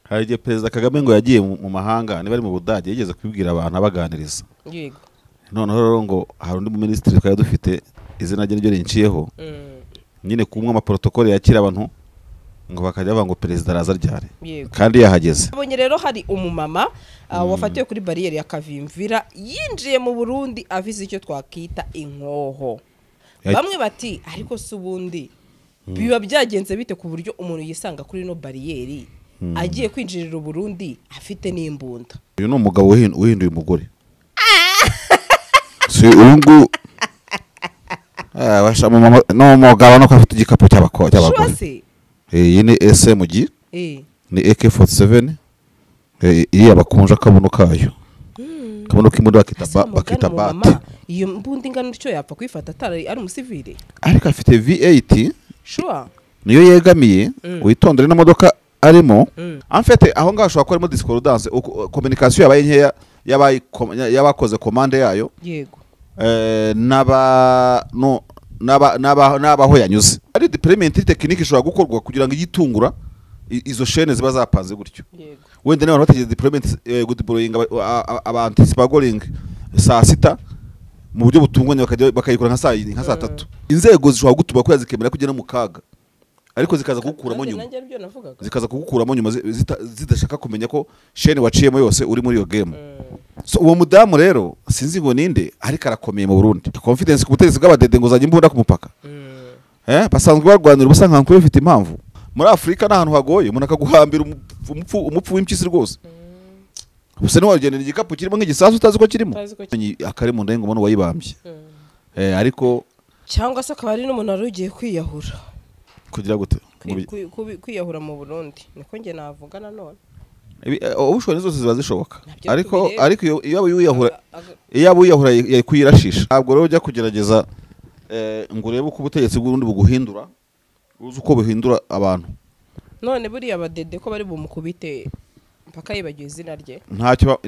hari igihe Perezida Kagame ngo yagiye mu mahanga niba ari mu Budage yigeze kubibwira abantu abaganiriza. Yego. Noneho rero ngo hari undi minisitiri twari dufite izina rye ryo rinciyeho. Nyine kumwe amaprotokole yakira abantu ngo bakajya banga ngo perezida araza ryari kandi yahageze. Abonye rero hari umumama wafatiwe kuri barriere ya Kavimvira yinjiye mu Burundi avize icyo twakita inkoho. Bamwe bati ariko se ubundi biba byagenze bite ku buryo umuntu yisanga kuri no barriere agiye kwinjirira u Burundi afite n'imbunda. Uyu ni umugabo uhinduye umugore. Si urungu basha mu no mugabo no kwafite igikapu cy'abagore. Iyi ni SMG. Ni AK47. Iyi abakunja kabuno kayo. Kabuno k'imbunda bakita bat. Iyo mbunda ingano cyo yapfa kwifata atari ari umusivile. Ariko afite V8. Sure. Niyo yegamiye witondere n'imodoka arimo. En fait aho ngashobora ko arimo discordance communication yabaye nkeya yabakoze commande yayo. Yego. N'abaho yanyuze. Ari deployment technique ishobora gukorwa kugira ngo igitungura izo chaînes ziba zapanze gutyo. Yego. Wenda n'abantu bategeze deployment deploying anticipating saa 6 mu buryo butunganye bakayikora nka saa 3. Inzego zishobora gutuma ko yazikemera kugena mu kaga. Ariko zikaza kugukuramo nyuma. Zikaza kugukuramo nyuma zidashaka kumenya ko chaîne waciyemo yose uri muri iyo game. So uwo mudamu rero sinzi ngo ninde ariko arakomeye mu Burundi. Confidence ku butegetsi bw'abadede ngo zajye imbunda ku mupaka. Basanzwe barwanira ubusanga nko bifite impamvu. Muri Afrika n'ahantu hagoye umuntu akaguhambira umupfu w'impyisi rwose. Ubuse niwe wagendera igikapu kirimo nk'igisasu utazi ko kirimo. Akari mu ndengo umuntu wayibambye. Ariko cyangwa se akaba ari n'umuntu arugiye kwiyahura. Kugira gute? Kwiyahura mu Burundi niko nge navuga nanone. Ubushobora zose ziba zishoboka. Ariko iyo uyahura yakuyirashisha. Ntabwo rero ujya kugerageza ngo urebe uko ubutegetsi bw'urundi buguhindura. Uzi uko buhindura abantu. None buriya abadede ko bari bumukubite mpaka yibagiwe izina rye. Ntacyo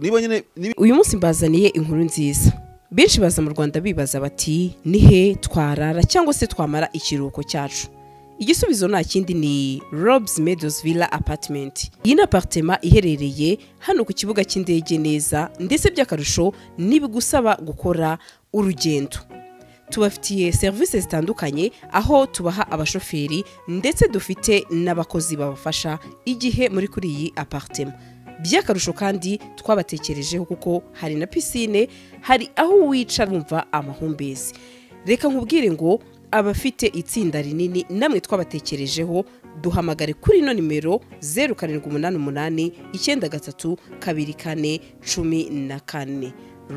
niba nyine uyu munsi mbazaniye inkuru nziza. Benshi baza mu Rwanda bibaza bati nihe twarara cyangwa se twamara ikiruhuko cyacu. Igisubizo nta kindi ni Rob's Meadows Villa Apartment. Iyi ni apartment iherereye hano ku kibuga cy'indege neza ndetse by'akarusho nibigusaba gukora urugendo. Tubafitiye services zitandukanye aho tubaha abashoferi ndetse dufite n'abakozi babafasha igihe muri kuri iyi apartment. By'akarusho kandi twabatekerejeho kuko hari na piscine, hari aho wicara wumva amahumbezi. Reka nkubwire ngo abafite itsinda rinini namwe twabatekerejeho duhamagare kuri no nimero 0788 93 24 14.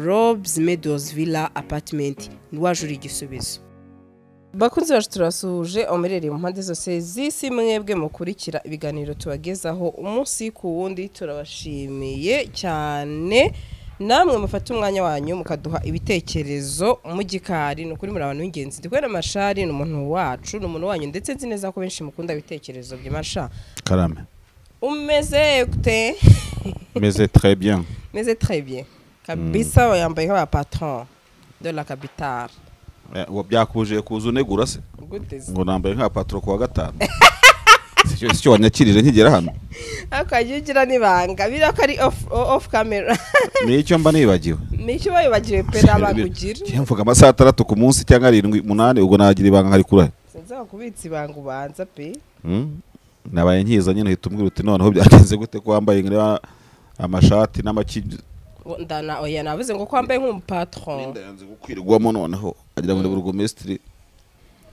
Rob's Meadows Villa Apartment niwajura igisubizo. Bakunzi bacu turasuje omerereye mu mpande zose z'isi mwebwe mukurikira ibiganiro tubagezaho umunsi ku wundi. Turabashimiye cyane namwe mufata umwanya wanyu mukaduha ibitekerezo mu gikari. No kuri muri abantu b'ingenzi ndikwera Mashari n'umuntu wacu n'umuntu wanyu ndetse nzi neza ko benshi mukunda ibitekerezo by'Masha. Karame. Umeze gute? Meze très bien. Meze très bien. Kabisa yambaye nk'aba patron de la capitale. Byakuje kuza unegura se ngo nambaye nka patron kwa gatanu. Sicyo wanyakirije nkigera hano. Akajugira nibanga birako ari off camera. Nicyo mba nibagiwe. Nicyo bayibagiwe pe nabagugira. Cyamvuga amasaha 3 ku munsi cyangwa 7 8 ubwo nagira ibanga nkari kurahe. Sinza kubitsa ibanga ubanza pe. Nabaye nkiza nyine hitumwira uti noneho byagenze gute ko wambaye ngira amashati n'amakiji. Ndana oya navuze ngo kwambaye nk'umupatron. Ndayanze gukwirwamo noneho agira ngo burugomestre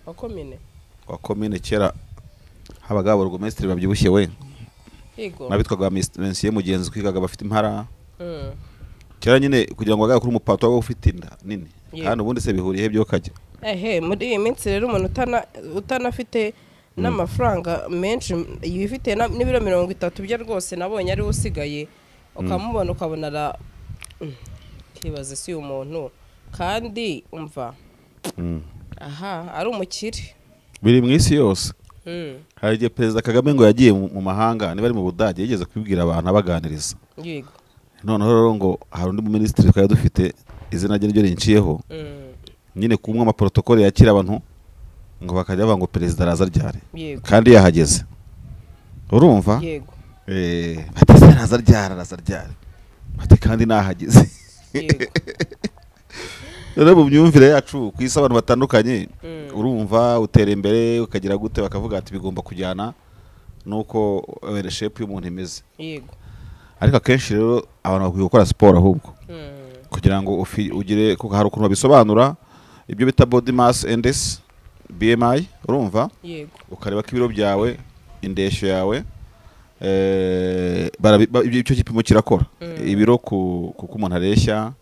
wa commune kera habaga burugomestre babyibushye we. Yego. Nabitwaga Monsieur Mugenzi kwigaga bafite impara. Kera nyine kugira ngo agaye kuri umupatron wo ufite inda nini. Kandi ubundi se bihuriye byo kajya. Muri iyi minsi rero umuntu utanafite n'amafaranga menshi yifite n'ibiro 30 bya rwose nabonye ari usigaye ukamubona ukabona kibaze si umuntu kandi umva ari umukire biri mu isi yose. Hari igihe Perezida Kagame ngo yagiye mu mahanga niba ari mu Budage yigeze kubibwira abantu abaganiriza. Yego. Noneho rero ngo hari undi minisitiri twari dufite izina rye ryo rinciyeho. Nyine kumwe amaprotokole yakira abantu ngo bakajya banga ngo perezida araza ryari kandi yahageze. Urumva? Yego. bati araza ryara bati kandi nahageze rero mu myumvire yacu ku isi abantu batandukanye urumva utera imbere ukagira gute bakavuga ati bigomba kujyana nuko shape y'umuntu imeze yego ariko akenshi rero abantu bakwiye gukora siporo ahubwo kugira ngo ugire kuko hari ukuntu babisobanura ibyo bita body mass index BMI urumva yego ukareba ko ibiro byawe indeshyo yawe icyo gipimo kirakora ibiro kuko umuntu areshya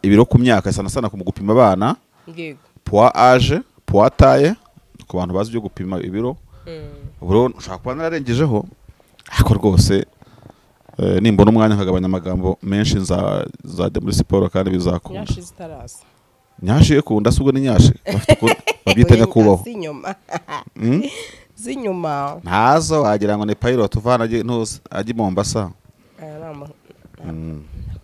ibiro ku myaka sana ku gupima abana yego poids âge poids taille ku bantu bazi byo gupima ibiro uburo ushaka kuba nararengejeho ariko rwose nimbona umwanya nkagabanya amagambo menshi za muri siporo kandi bizakunda nyashi zitarasa nyashi kunda subwo ni nyashi babyitanya kubaho zinyuma ntazo wagira ngo ni pilot uvana ajye Mombasa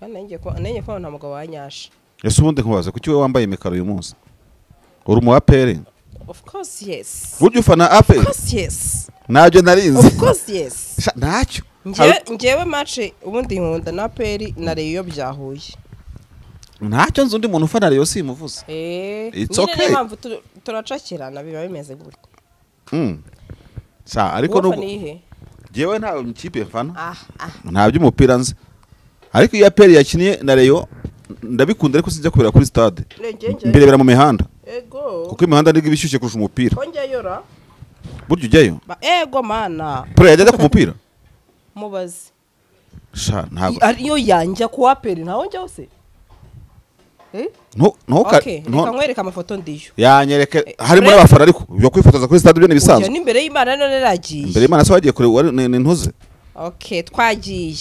nenge ko nta mugabo wa nyashi ese ubundi nkubaze kuki we wambaye imikaro uyu munsi uri mu aperi of course yes buryo ufana aperi of course yes ntabyo narinzi of course yes ntacyo ngewe match ubundi nkunda na peri na Rayon byahuye ntacyo nzi undi muntu ufana Rayon simuvuze it's okay impamvu turacakirana biba bimeze gutya ariko nuko ngewe nta ikipe mfana nta by'umupira nzi ariko iyo aperi yakiniye na Rayon ndabikunda ariko sinjya kubera kuri stade mbirebera mu mihanda kuko imihanda nibwo ibishyushye kurusha umupira buryo ujyayo mana pro yajya ku mupira mubaze ntabwo ariyo yanja ku aperi ntaho njya hose reka nkwereka amafoto ndiyo yanyereke harimo n'abafana ariko byo kwifotoza kuri stade byo nibisanzwe n'imbere y'Imana none ragiye imbere y'Imana se wagiye kure ntuze twagiye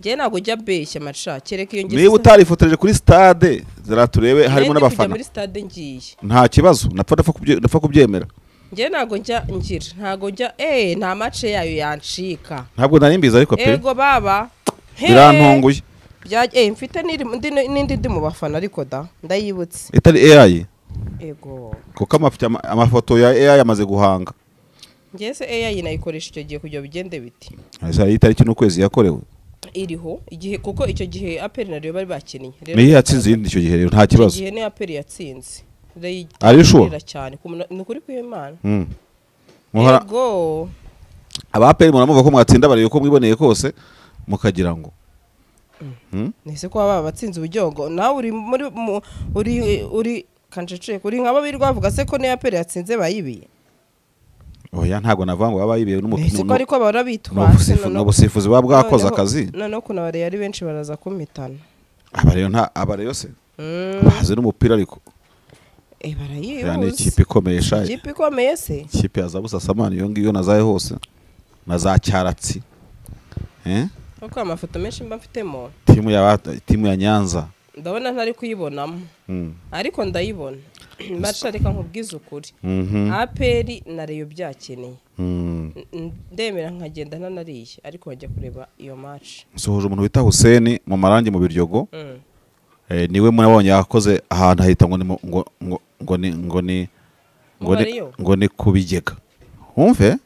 njye ntabwo ujya beshya maca kereka iyo niba utarifotoreje kuri stade ziraturebe harimo n'abafana muri stade ngiye nta kibazo napfa kubyemera njye ntabwo njya ngira ntabwo njya nta mace yayo yancika ntabwo nari mbizi ariko pe yego baba birantunguye mfite n'indi ndi mu bafana ariko ndayibutse itari AI yego kuko amafoto ya AI amaze guhanga njye se AI nayikoresha icyo gihe kugira bigende biti asa itariki n'ukwezi yakorewe iriho igihe kuko icyo gihe aperi nariyo bari bakiniye rero niyo yatsinze icyo gihe rero nta kibazo igihe ni aperi yatsinze ari sure cyane ni kuri kw'Imana yego abaperi muramuva ko mwatsinda bariyo ko mwiboneye kose mukagira ngo nese ko baba batsinze uburyogo nawe uri uri kanjeceye kuri nk'abo birwavuga se ko ni aperi yatsinze bayibiye oya ntago navuga ngo baba yibiye n'umupira ariko barabitwase n'ubusifuzi baba bwakoze akazi none ko nabare yari benshi baraza kumitana abareyo se bazi n'umupira ariko barayibuze yani ikipe ikomeye shaye ikipe ikomeye se ikipe yazabusa samani iyo ngiyo nazaye hose na za cyaratsi kuko amafoto menshi mba mfitemo timu ya Nyanza ndabona ntari kuyibonamo ariko ndayibona reka nkubwize ukuri aperi na Rayon byakeneye ndemera nkagenda ntanariye ariko wajya kureba iyo match sohoje umuntu wita Hussein mu marangi mu Biryogo niwe munabonye yakoze ahantu ahita ngo ni kubigega umve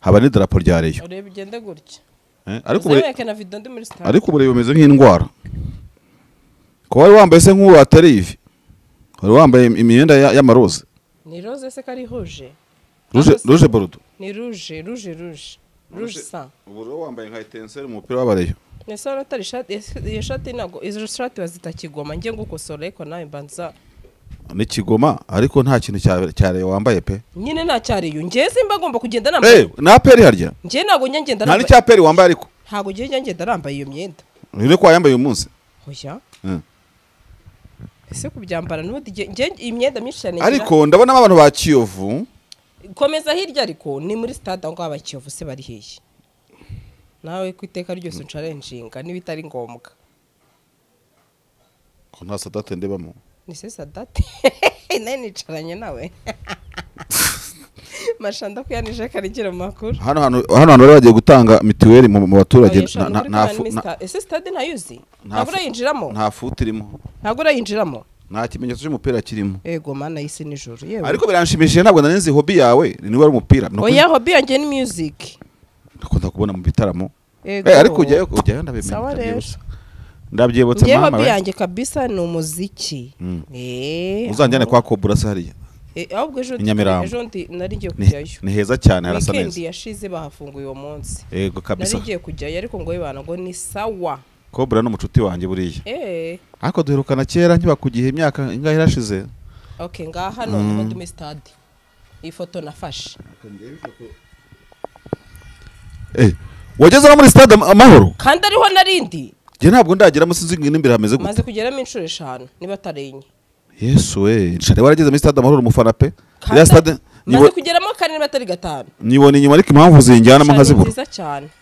haba ni drapo rya Rayon urebe bigende gutya ariko ubure bimeze nk'indwara ko wari wambaye se nk'uwo atari ivi wari wambaye imyenda y'amaroze ni rose se kari rouge bordeaux ni rouge sa uburo wambaye nka etenseri mu mupira w'abareyo nese atari iyo shati nago izo shati bazita Kigoma ngiye ngukosora ariko nawe mbanza ni Kigoma ariko nta kintu cyareyo wambaye pe nyine nta cyareyo ngiye simba ngomba kugenda nambaye na peri harya ngiye nago ngenda nambaye nta cyaperi wambaye ariko ntago ngiye ngenda nambaye iyo myenda ni ko yambaye uyu munsi oya ese kubyambara n'ubundi imyenda myinshi cyane ariko ndabona abantu ba Kiyovu komeza hirya ariko ni muri stade aho aba Kiyovu se bari hehe nawe ku iteka ryose uncarenjinga n'ibitari ngombwa ko nta Sadate ndebamo ni se Sadate nawe nicaranye nawe mashanda kuyanije karigera mu makuru hano bari bagiye gutanga mituweli mu baturage ese stade ntayuzi ntabwo urayinjiramo nta futi irimo ntabwo urayinjiramo nta kimenyetso cy'umupira kirimo yego mana y'isi nijoro yewe ariko biranshimishije ntabwo nanenze hobby yawe ni wari umupira oya hobby yanjye ni music akunda kubona mu bitaramo Ego. ariko ujyayo Sawa rero. ndabyibutse Ngewe mama hobby we. yanjye kabisa ni umuziki. uzanjyane kwa Cobra se hariya ahubwo ejo I Nyamirambo. ejo nari ngiye kujyayo. ni heza cyane harasa Weekend neza yashize bahafunguye uwo munsi. yego kabisa Nari ngiye kujyayo ariko ngo bibana ngo ni sawa. Cobra ni umucuti wanjye buriya ariko duherukana kera ntibakugihe imyaka ingahe irashize Okay, ngaha none ndi muri stade. Iyi foto nafashe. wageze no muri stade Amahoro Kandi ariho narindi. je ntabwo ndageramo sinzi ngo imbere hameze gute Maze kugeramo inshuro 5 niba tarenye. Yesu we nshare warageze muri stade Amahoro umufana pe Kandi ya stade maze kugeramo 4 niba tari 5. nibona inyuma ariko impamvu zinjyana mu nkazibura Nziza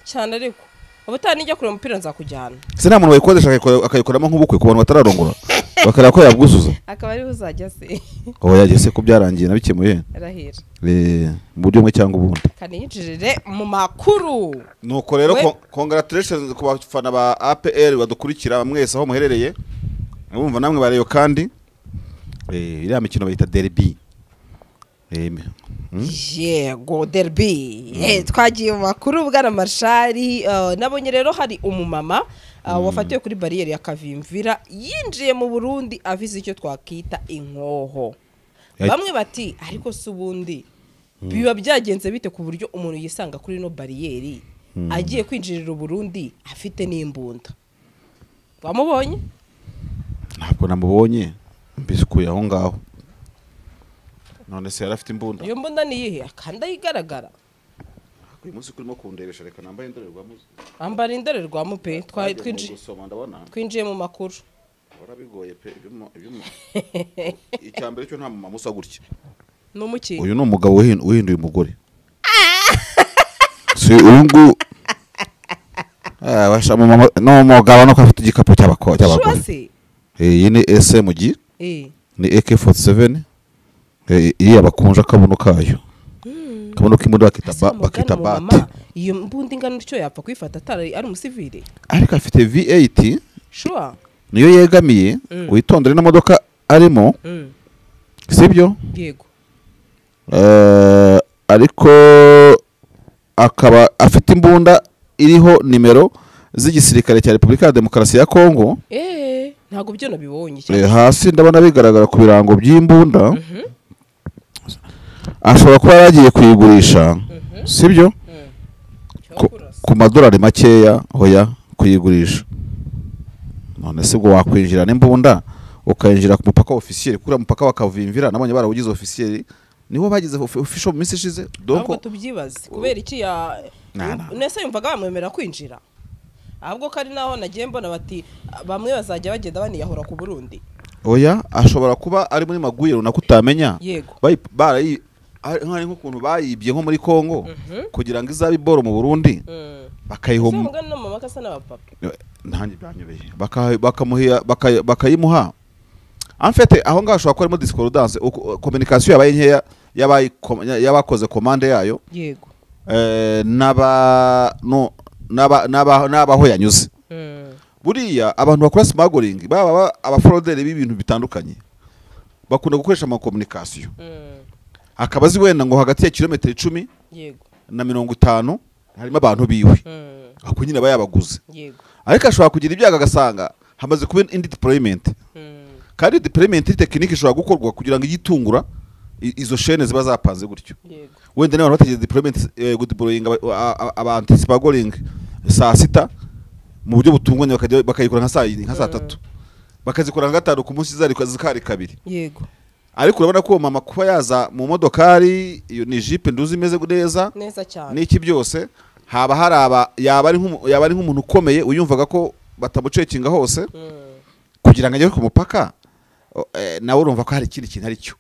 cyane ariko ubutani njya kureba umupira nzakujyana. se nta muntu wayikodesha akayikoramo nk'ubukwe ku bantu batararongora bakareba ko yabwuzuza Akaba ari uzajya se. yagese ko byarangiye nabikemuye Arahira. mu buryo bumwe cyangwa ubundi Kaniyinjirire mu makuru. nuko rero congratulations ku bafana ba APR badukurikira mwese aho muherereye bumva namwe bareyo kandi iriya mikino bayita derby Yego derby. Twagiye mu makuru bwana Marshali. Nabonye rero hari umumama wafatiwe kuri barriere ya Kavimvira yinjiye mu Burundi avize icyo twakita inkoho. Bamwe bati ariko se ubundi biba byagenze bite ku buryo umuntu yisanga kuri no barriere agiye kwinjirira Burundi afite n'imbunda. Bamubonye? ntabwo namubonye mbisukuye aho ngaho none se yarafite imbunda Iyo mbunda ni yihe akanda yigaragara. uyu munsi kurimo kundebesha reka nambaye indorerwamo Ambara indorerwamo pe twinjiye mu makuru. warabigoye pe icyambere cyo nta mama musa gutya Numuki. uyu ni umugabo uhinduye umugore si uyu washa mama no mugabo no afite igikapu cy'abagore iyi ni SMG ni AK47 iyi abakunja kabuno kayo kabuno k'imbunda bakita bat iyo mbundi ngano cyo yapfa kwifata atari ari umusivile ariko afite V8 sure niyo yegamiye witondere n'imodoka arimo sibyo yego ariko akaba afite imbunda iriho nimero z'igisirikare cya Repubulika ya Demokarasi ya Kongo ntago byo nabibonye hasi ndabona bigaragara ku birango by'imbunda ashobora kuba yagiye kuyigurisha sibyo ku madolari makeya hoya kuyigurisha none se ubwo wakwinjira n'imbunda ukayinjira ku mupaka officiel kuri mupaka bakavimvira nabonye barawugize officiel niho bagize official minsi ishize donc tubyibaze kubera iki ya nese yumvaga bamwemera kwinjira ahubwo kari naho nagiye mbona bati bamwe bazajya bagenda baniyahura ku Burundi oya ashobora kuba ari muri maguye runaka utamenya yego barayi nkari nk'ukuntu bayibye nko muri Kongo kugira ngo izabe iboro mu Burundi bakayihoma no mama kasa n'abapapa ntangi byanyobeye bakayimuha en fait aho ngaho ashobora kuba arimo discordance communication yabaye nkeya yabakoze commande yayo yego n'abaho yanyuze buriya abantu bakora smuggling baba abafrodere b'ibintu bitandukanye bakunda gukoresha ama communication akaba azi wenda ngo hagati ya kilometero 10 yego na 50 harimo abantu biwe ako nyine bayabaguze yego ariko ashobora kugira ibyaga gasanga hamaze kuba indi deployment kandi deployment technique ishobora gukorwa kugira ngo igitungura izo chaînes ziba zapanze gutyo wenda n'abantu bategeze deployment deploying abantu smuggling saa 6 mu buryo butunganye bakayikora nka saa 3 bakazikora nka 5 ku munsi zikari kabiri yego ariko urabona ko mama kuba yaza mu modokari iyo ni Jeep nduzi imeze neza cyane n'iki byose haba haraba yaba ari nk'umuntu ukomeye uyumvaga ko batamucekinga hose kugira ngo ajye ku mupaka nawe urumva ko hari ikindi kintu ari cyo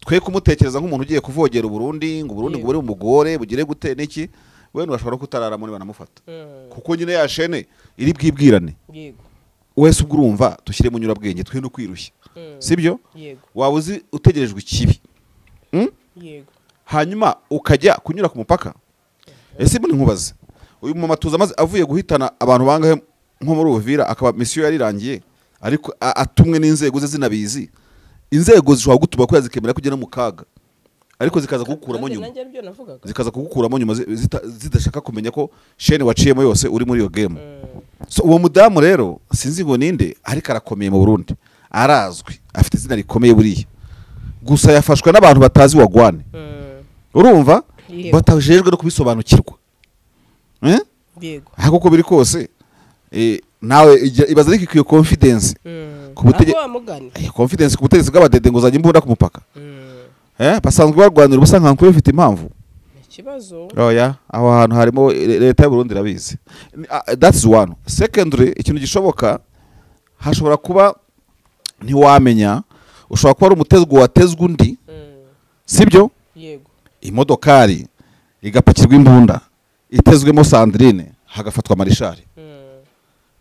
twe kumutekereza nk'umuntu ugiye kuvogera Burundi ngo Burundi ngo buri umugore bugire gute n'iki we ntashobora kutarara muri banamufata kuko nyine ya shene iri bwibwirane yego wese ubwo urumva dushyire mu nyurabwenge twe no kwirushya sibyo waba uzi utegerejwe ikibi yego hanyuma ukajya kunyura ku mupaka ese mbone nkubaze uyu mama tuza maze avuye guhitana abantu bangahe nko muri Uvira akaba mission yarirangiye ariko atumwe n'inzego ze zinabizi inzego zishobora gutuma ko yazikemera kugena mu kaga ariko zikaza kugukuramo nyuma zidashaka kumenya ko shene waciyemo yose uri muri iyo game. So uwo mudamu rero sinzi ngo ninde ariko arakomeye mu Burundi, arazwi, afite izina rikomeye buriya, gusa yafashwe n'abantu batazi wagwane. Urumva batajejwe no kubisobanukirwa. Yego. Hako ko biri kose nawe ibaza ariko iyo confidence ku confidence ku butegetsi bw'abadede ngo zajye imbunda ku mupaka. Basanzwe barwanira ubusa nkankuru bifite impamvu. Ikibazo. Oya, aho hantu harimo leta y'u Burundi irabizi. That's one. Secondly, ikintu gishoboka hashobora kuba ntiwamenya, ushobora kuba ari umutezgo watezwe undi. Sibyo? Yego. Imodokari igapakirwa imbunda itezwemo Sandrine hagafatwa Marishari.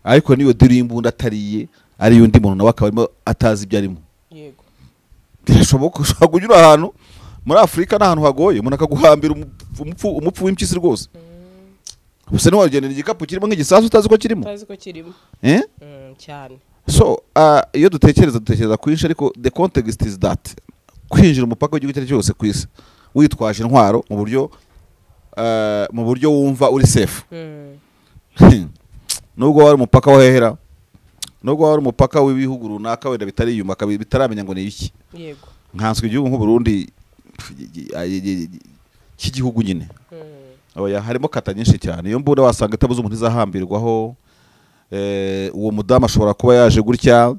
Ariko niyo diri imbunda atariye ari yundi muntu nawe akaba atazi ibyo arimo. Yego. Birashoboka ushobora kunyura ahantu muri Afrika n'ahantu hagoye umuntu akaguhambira umupfu w'impyisi rwose. Ubuse ni wagendera igikapu kirimo nk'igisasu utazi ko kirimo. Cyane. So iyo dutekereza kwinshi, ariko the context is that kwinjira umupaka w'igihugu cyose ku isi witwaje intwaro mu buryo wumva uri safe. Nubwo wari umupaka wahehera, nubwo wari umupaka w'ibihugu runaka wenda bitari yuma bitaramenya ngo ni iki. Yego. Nkanswe igihugu nk'u Burundi cy'igihugu nyine. Oya, harimo kata nyinshi cyane. Iyo mbunda wasanga itabuze umuntu izahambirwaho. Uwo mudamu ashobora kuba yaje gutya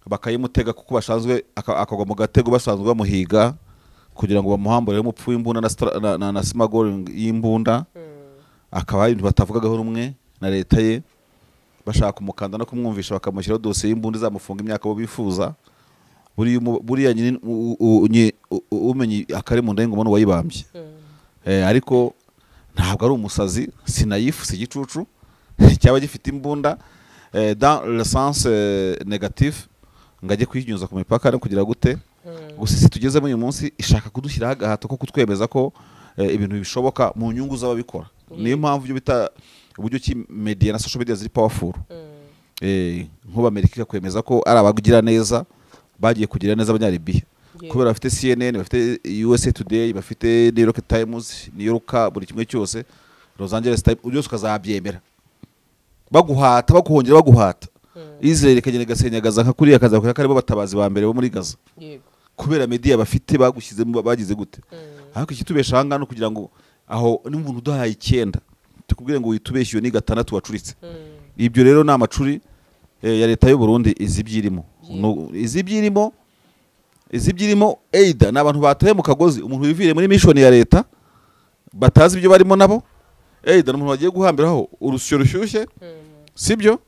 bakayimutega kuko bashanzwe akagwa mu gatego basanzwe bamuhiga kugira ngo bamuhamburire umupfu w'imbunda na smuggling y'imbunda. Akaba ari batavugagaho rumwe na leta ye, bashaka kumukanda no kumwumvisha bakamushyiraho dosiye y'imbunda izamufunga imyaka bo bifuza. Buriya nyine umenye akari mu nda y'ingoma wayibambye. Ariko ntabwo ari umusazi, sinayifu si gicucu cyaba gifite imbunda dans le sens négatif ngajye kwinyuza ku mipaka no kugira gute. Gusa si tugezemo uyu munsi ishaka kudushyiraho agahato ko kutwemeza ko ibintu bishoboka mu nyungu z'ababikora. Niyo mpamvu byo bita uburyo ki media na social media ziri powerful. Nk'uba Amerika ikakwemeza ko ari abagira neza bagiye kugira neza abanyaribiya. Kubera bafite CNN, bafite USA Today, bafite New York Times, New York buri kimwe cyose, Los Angeles Times, byose ukazabyemera. Baguhata, baguhongera baguhata. Israel ikagenda igasenyagaza nka kuriya kaza ko karimo batabazi ba mbere bo muri Gaza. Yego. Kubera media bafite bagushyizemo bagize gute. Ariko ikitubesha hangana kugira ngo aho n'umuntu udahaye 9 tukubwire ngo witubeshye ni 6 wacuritse. Ibyo rero ni amacuri ya leta y'u Burundi izibyirimo. Izibyirimo Aida n'abantu bataye mu kagozi, umuntu wivire muri mission ya leta batazi ibyo barimo nabo. Aida n'umuntu wagiye guhambiraho urusyo rushyushye. Sibyo?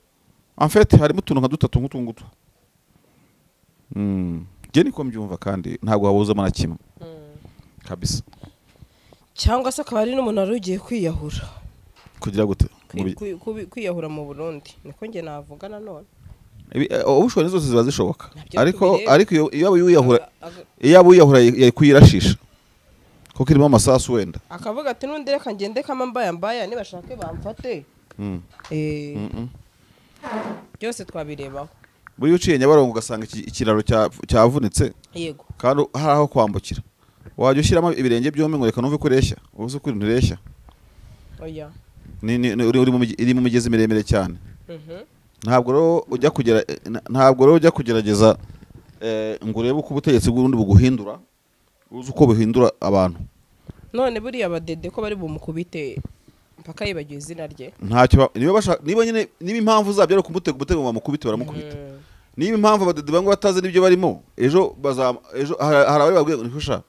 En fait harimo utuntu nka dutatu nk'utungutu. Je niko mbyumva kandi ntabwo habuzamo na kimwe. Kabisa. Cyangwa se akaba ari n'umuntu wari ugiye kwiyahura. Kugira gute? Kwiyahura mu Burundi niko nge navuga nanone. Ubushobora zose ziba zishoboka. Ariko iyo wiyahura yakuyirashisha kuko irimo amasasu wenda akavuga ati nundi reka ngende kama mbaya nibashake bamfate. Byose twabirebaho. Buri uciye Nyabarongo ugasanga ikiraro cyavunitse. Yego. Kandi haraho kwambukira wajya ushyiramo ibirenge byombi ngo reka numve ko ureshya ubuze ko ntureshya. Oya. Iri mu migezi miremire cyane. Ntabwo rero ujya kugerageza ngo urebe uko ubutegetsi bw'urundi buguhindura, uzi uko buhindura abantu. None buriya abadede ko bari bumukubite mpaka yibagiwe izina rye. Ntacyo niba nyine niba impamvu zabyo ari kumutega umutego bamukubite baramukubita. Niba impamvu abadede bangwa batazi n'ibyo barimo ejo harabari babwiye ngo nifusha.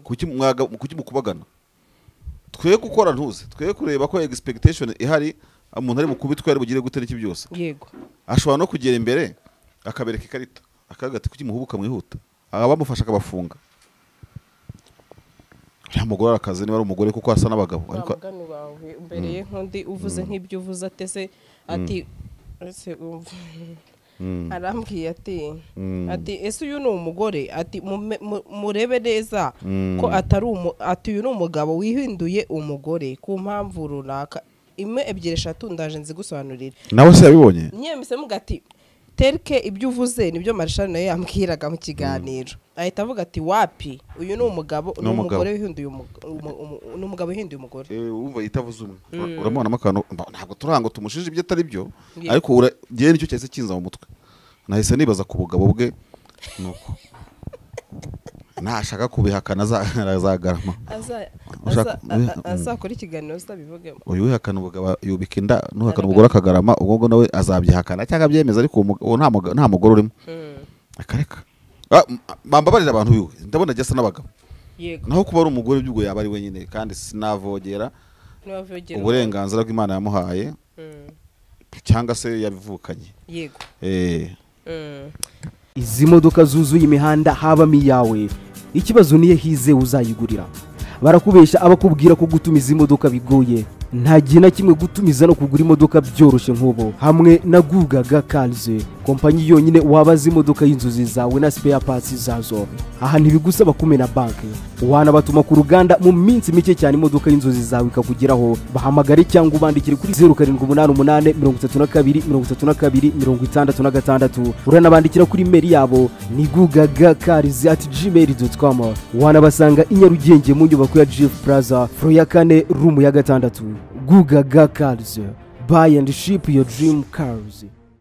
Kuki mukubagana. Twe gukora ntuze, twe kureba ko expectation ihari umuntu ari mukubitwa ari bugire gutera iki byose. Yego. Ashobora no kugera imbere akabereka ikarita akagati kuki muhubuka mwihuta abamufasha akabafunga. Mugora akazi niba ari umugore kuko asa n'abagabo ariko abagani bawe umbereye nkundi uvuze nk'ibyo uvuze atese ati arambwiye ati ese uyu ni umugore ati murebe neza ko ati uyu ni umugabo wihinduye umugore ku mpamvu runaka imwe ebyiri eshatu ndaje nzigusobanurira. Nawe se yabibonye? Nyemise mugati terke ibyo uvuze nibyo Marshal nayo yambwiraga mu kiganiro ahita avuga ati wapi uyu ni umugabo n'umugore wihinduye n'umugabo wihinduye umugore uva itavuze umwe uramubona amakano ntabwo turango tumushije ibyo atari byo ariko giye nicyo cyese kinza mu mutwe nahise nibaza ku bugabo bwe nuko nashaka kubihakana azagarama azakora ikiganiro uzabivugemo uyu wihakana ubugabo yubika inda nuhakana umugore akagarama ubwo nawe azabyihakana cyangwa byemeza ariko nta mugore urimo akareka bambabarira abantu biwe ndabona jya n'abagabo naho kuba ari umugore by'ubwo yaba ari wenyine kandi sinavogera uburenganzira bw'Imana yamuhaye cyangwa se yabivukanye yego izi modoka zuzuye imihanda habamo iyawe ikibazo niye hize uzayigurira barakubesha abakubwira ko gutumiza imodoka bigoye nta gihe na kimwe gutumiza no kugura imodoka byoroshye nk'ubu hamwe na Gugaga Cars kompanyi yonyine wabaza imodoka y'inzozi zawe na spare parts zazo aha ntibigusaba kumena banki wanabatuma ku ruganda mu minsi mike cyane imodoka y'inzozi zawe ikakugeraho bahamagare cyangwa ubandikire kuri 0788323266 uranabandikira kuri mail yabo ni gugagacars@gmail.com wanabasanga i Nyarugenge mu nyubako ya Jeff Plaza floor ya 4 room ya 6 Gugaga Cars buy and ship your dream cars.